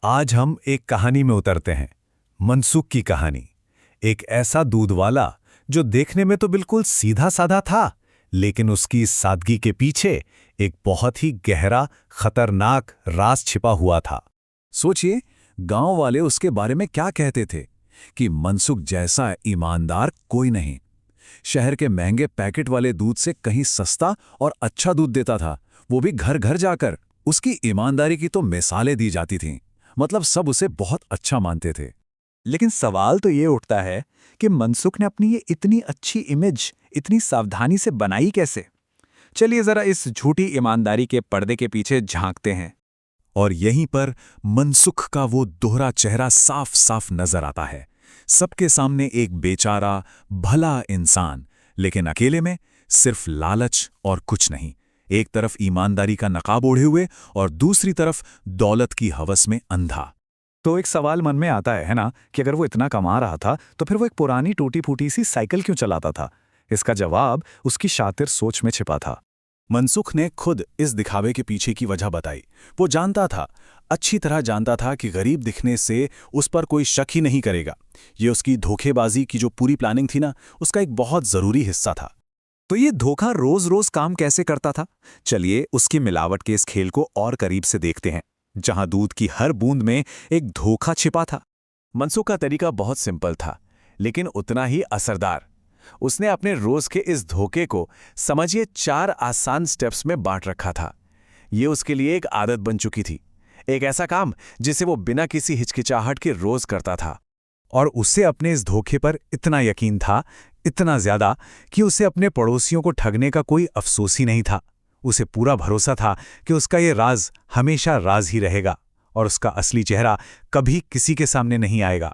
आज हम एक कहानी में उतरते हैं। मनसुख की कहानी। एक ऐसा दूध वाला जो देखने में तो बिल्कुल सीधा साधा था, लेकिन उसकी इस सादगी के पीछे एक बहुत ही गहरा, खतरनाक राज छिपा हुआ था। सोचिए, गांव वाले उसके बारे में क्या कहते थे कि मनसुख जैसा ईमानदार कोई नहीं। शहर के महंगे पैकेट वाले दूध से कहीं सस्ता और अच्छा दूध देता था, वो भी घर घर जाकर। उसकी ईमानदारी की तो मिसालें दी जाती थीं। मतलब सब उसे बहुत अच्छा मानते थे। लेकिन सवाल तो ये उठता है कि मनसुख ने अपनी ये इतनी अच्छी इमेज इतनी सावधानी से बनाई कैसे? चलिए जरा इस झूठी ईमानदारी के पर्दे के पीछे झांकते हैं। और यहीं पर मनसुख का वो दोहरा चेहरा साफ साफ नजर आता है। सबके सामने एक बेचारा भला इंसान, लेकिन अकेले में सिर्फ लालच और कुछ नहीं। एक तरफ ईमानदारी का नकाब ओढ़े हुए और दूसरी तरफ दौलत की हवस में अंधा। तो एक सवाल मन में आता है ना, कि अगर वो इतना कमा रहा था तो फिर वो एक पुरानी टूटी फूटी सी साइकिल क्यों चलाता था? इसका जवाब उसकी शातिर सोच में छिपा था। मनसुख ने खुद इस दिखावे के पीछे की वजह बताई। वो जानता था, अच्छी तरह जानता था कि गरीब दिखने से उस पर कोई शक ही नहीं करेगा। ये उसकी धोखेबाजी की जो पूरी प्लानिंग थी ना, उसका एक बहुत जरूरी हिस्सा था। तो ये धोखा रोज रोज काम कैसे करता था? चलिए उसकी मिलावट के इस खेल को और करीब से देखते हैं, जहां दूध की हर बूंद में एक धोखा छिपा था। मनसुख का तरीका बहुत सिंपल था, लेकिन उतना ही असरदार। उसने अपने रोज के इस धोखे को समझिए 4 आसान स्टेप्स में बांट रखा था। ये उसके लिए एक आदत बन चुकी थी, एक ऐसा काम जिसे वो बिना किसी हिचकिचाहट के रोज करता था। और उसे अपने इस धोखे पर इतना यकीन था, इतना ज्यादा कि उसे अपने पड़ोसियों को ठगने का कोई अफसोस ही नहीं था। उसे पूरा भरोसा था कि उसका ये राज हमेशा राज ही रहेगा और उसका असली चेहरा कभी किसी के सामने नहीं आएगा।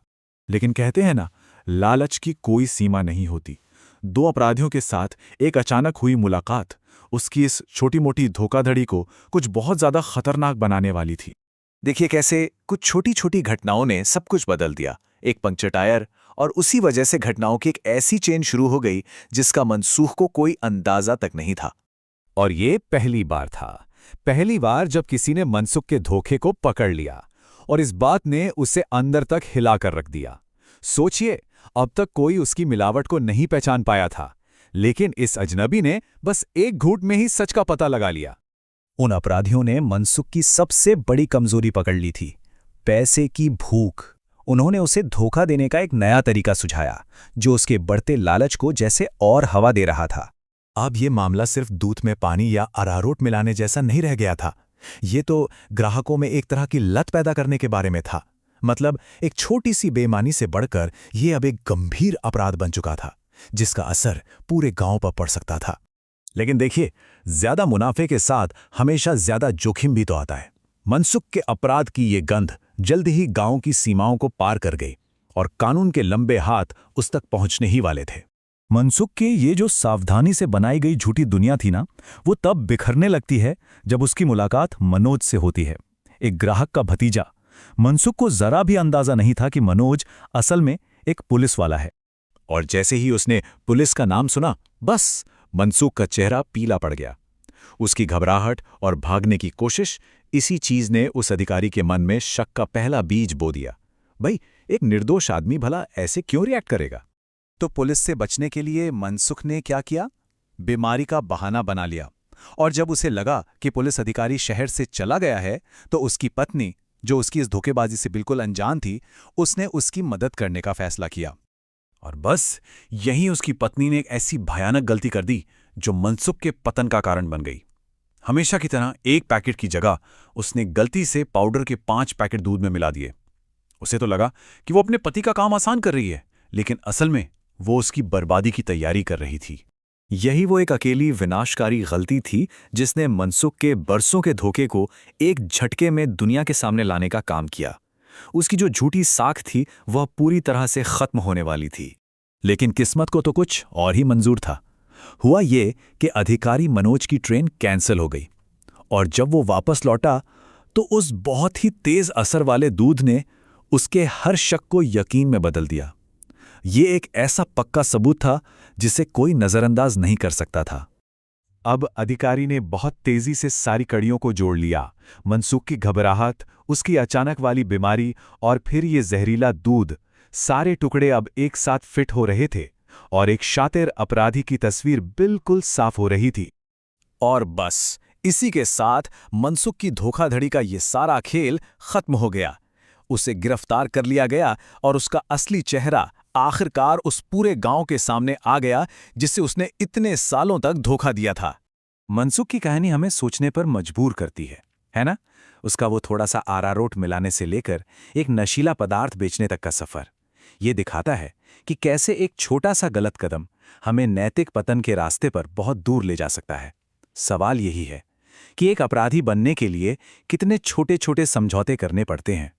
लेकिन कहते हैं ना, लालच की कोई सीमा नहीं होती। 2 अपराधियों के साथ एक अचानक हुई मुलाकात उसकी इस छोटी मोटी धोखाधड़ी को कुछ बहुत ज्यादा खतरनाक बनाने वाली थी। देखिए कैसे कुछ छोटी छोटी घटनाओं ने सब कुछ बदल दिया। एक पंक्चर टायर, और उसी वजह से घटनाओं की एक ऐसी चेन शुरू हो गई जिसका मनसूख को कोई अंदाजा तक नहीं था। और ये पहली बार था, पहली बार जब किसी ने मनसुख के धोखे को पकड़ लिया, और इस बात ने उसे अंदर तक हिला कर रख दिया। सोचिए, अब तक कोई उसकी मिलावट को नहीं पहचान पाया था, लेकिन इस अजनबी ने बस एक घूंट में ही सच का पता लगा लिया। उन अपराधियों ने मनसुख की सबसे बड़ी कमजोरी पकड़ ली थी, पैसे की भूख। उन्होंने उसे धोखा देने का एक नया तरीका सुझाया, जो उसके बढ़ते लालच को जैसे और हवा दे रहा था। अब ये मामला सिर्फ दूध में पानी या अरारोट मिलाने जैसा नहीं रह गया था। ये तो ग्राहकों में एक तरह की लत पैदा करने के बारे में था। मतलब एक छोटी सी बेईमानी से बढ़कर ये अब एक गंभीर अपराध बन चुका था, जिसका असर पूरे गांव पर पड़ सकता था। लेकिन देखिए, ज्यादा मुनाफे के साथ हमेशा ज्यादा जोखिम भी तो आता है। मनसुख के अपराध की ये गंध जल्द ही गांव की सीमाओं को पार कर गई, और कानून के लंबे हाथ उस तक पहुंचने ही वाले थे। मनसुख की ये जो सावधानी से बनाई गई झूठी दुनिया थी ना, वो तब बिखरने लगती है जब उसकी मुलाकात मनोज से होती है, एक ग्राहक का भतीजा। मनसुख को जरा भी अंदाजा नहीं था कि मनोज असल में एक पुलिस वाला है। और जैसे ही उसने पुलिस का नाम सुना, बस मनसुख का चेहरा पीला पड़ गया। उसकी घबराहट और भागने की कोशिश, इसी चीज ने उस अधिकारी के मन में शक का पहला बीज बो दिया। भाई, एक निर्दोष आदमी भला ऐसे क्यों रिएक्ट करेगा? तो पुलिस से बचने के लिए मनसुख ने क्या किया? बीमारी का बहाना बना लिया। और जब उसे लगा कि पुलिस अधिकारी शहर से चला गया है, तो उसकी पत्नी, जो उसकी इस धोखेबाजी से बिल्कुल अनजान थी, उसने उसकी मदद करने का फैसला किया। और बस यहीं उसकी पत्नी ने एक ऐसी भयानक गलती कर दी जो मनसुख के पतन का कारण बन गई। हमेशा की तरह एक पैकेट की जगह उसने गलती से पाउडर के 5 पैकेट दूध में मिला दिए। उसे तो लगा कि वो अपने पति का काम आसान कर रही है, लेकिन असल में वो उसकी बर्बादी की तैयारी कर रही थी। यही वो एक अकेली विनाशकारी गलती थी जिसने मनसुख के बरसों के धोखे को एक झटके में दुनिया के सामने लाने का काम किया। उसकी जो झूठी साख थी, वह पूरी तरह से खत्म होने वाली थी। लेकिन किस्मत को तो कुछ और ही मंजूर था। हुआ ये कि अधिकारी मनोज की ट्रेन कैंसिल हो गई, और जब वो वापस लौटा तो उस बहुत ही तेज असर वाले दूध ने उसके हर शक को यकीन में बदल दिया। ये एक ऐसा पक्का सबूत था जिसे कोई नजरअंदाज नहीं कर सकता था। अब अधिकारी ने बहुत तेजी से सारी कड़ियों को जोड़ लिया। मनसुख की घबराहट, उसकी अचानक वाली बीमारी और फिर ये जहरीला दूध, सारे टुकड़े अब एक साथ फिट हो रहे थे और एक शातिर अपराधी की तस्वीर बिल्कुल साफ हो रही थी। और बस इसी के साथ मनसुख की धोखाधड़ी का ये सारा खेल खत्म हो गया। उसे गिरफ्तार कर लिया गया और उसका असली चेहरा आखिरकार उस पूरे गांव के सामने आ गया जिसे उसने इतने सालों तक धोखा दिया था। मनसुख की कहानी हमें सोचने पर मजबूर करती है ना? उसका वो थोड़ा सा अरारोट मिलाने से लेकर एक नशीला पदार्थ बेचने तक का सफर ये दिखाता है कि कैसे एक छोटा सा गलत कदम हमें नैतिक पतन के रास्ते पर बहुत दूर ले जा सकता है। सवाल यही है कि एक अपराधी बनने के लिए कितने छोटे छोटे समझौते करने पड़ते हैं।